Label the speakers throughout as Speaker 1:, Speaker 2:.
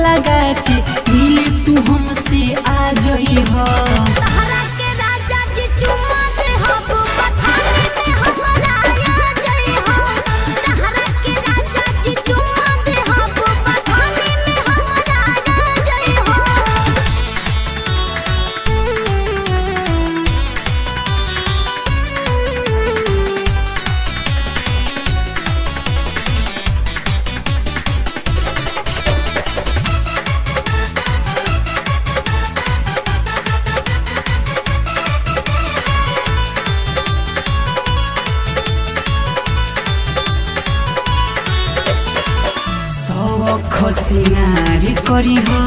Speaker 1: लगा के मिले तू हमसे आ जई हो।
Speaker 2: तहरा के राजा जी चुम्मा दे हब बथाने में हमरा आ जई हो। तहरा के राजा जी चुम्मा दे हब बथाने में हमरा आ जई हो।
Speaker 1: शौख सिंगारी करी हो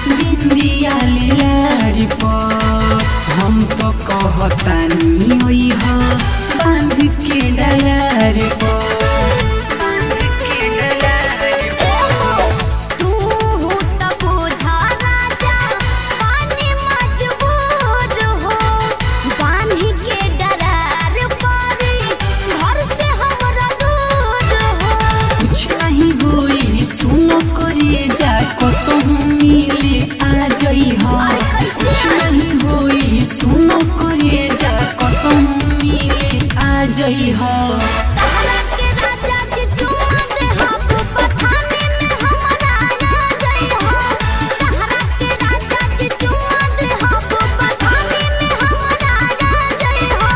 Speaker 1: बिंदिया लीलारी पर हम तो कहतानी होई हो बांध के डलार पर।
Speaker 2: तू हो त बुझा राजा पानी मजबूर हो। बांध के डरार पारी घर से हमरा दूर हो।
Speaker 1: कुछ नहीं होई सुनो करे जा कसम मिले आ जई हो। कुछ नहीं होई सुनो करे जा कसम मिले आ जई हो।
Speaker 2: तहरा के राजा जी चुम्मा दे हब बथाने में हमरा आ जई हो। तहरा के राजा जी चुम्मा दे हब बथाने में हमरा आ जई हो।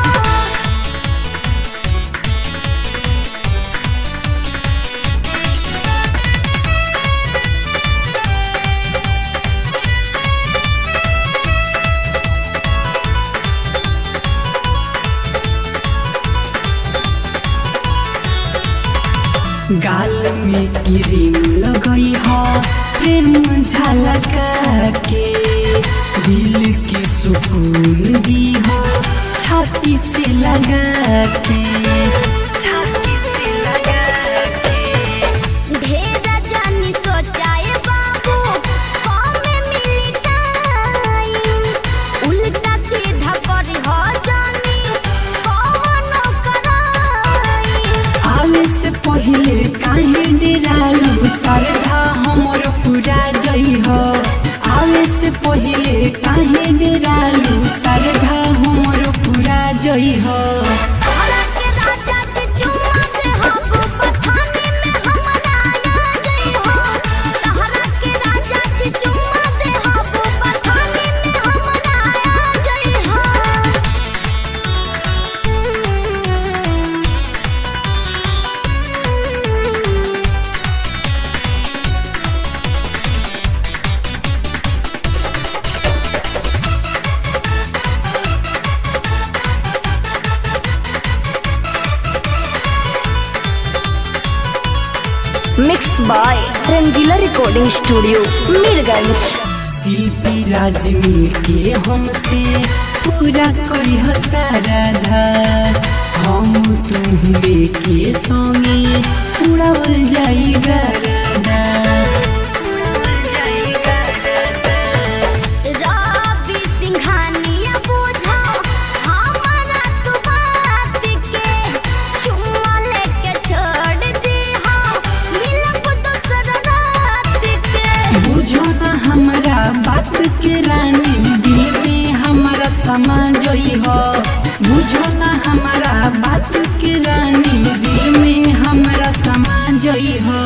Speaker 1: गाल में क्रीम लगई हो प्रेम झलका के दिल के सुकून दी हो छाती से लगा के। छाती से लगा के
Speaker 2: ढेर जानी सोचाए बाबू कम मिली टाइम। उल्टा सीधा करी हो जानी कौनो कराई।
Speaker 1: आवे से पहले काहे डेरालू सरधा हमर पूरा जई हो। आवे से पहले काहे डेरालू सरधा हमर पूरा जई हो।
Speaker 2: तहरा के राजा जी चुम्मा दे हब बथाने में हमरा आ जई हो। तहरा के राजा जी चुम्मा दे हब बथाने में हमरा आ जई हो।
Speaker 3: Mix by Rangeela recording studio Mirganj.
Speaker 1: Shilpi Raj मिलके हमसे पूरा करी हो साराधा। हम तुम के संगे उड़ावल जाई गरादा।
Speaker 2: रवि सिंघानिया बुझा हमारा तू बात के। चुम्मा लेके छोड़ दी हो मिलब दूसर रात के।
Speaker 1: बुझो ना हमारा बात के रानी दिल में हमारा समा जई हो। बुझो ना हमारा बात के रानी दिल में हमारा समा जई हो।